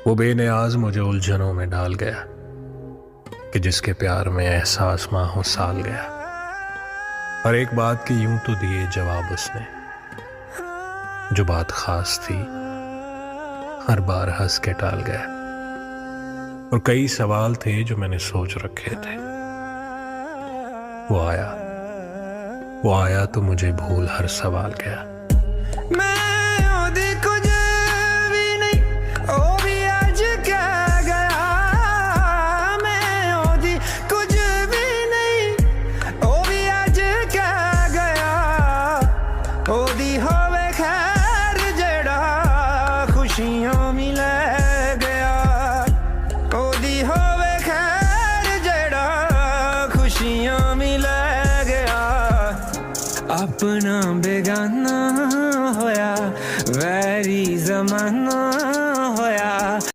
वो बेनियाज मुझे उलझनों में डाल गया कि जिसके प्यार में एहसास माहों साल गया। और एक बात की यूं तो दिए जवाब उसने, जो बात खास थी हर बार हंस के टाल गया। और कई सवाल थे जो मैंने सोच रखे थे। वो आया तो मुझे भूल हर सवाल गया। अपना बेगाना होया वैरी जमाना।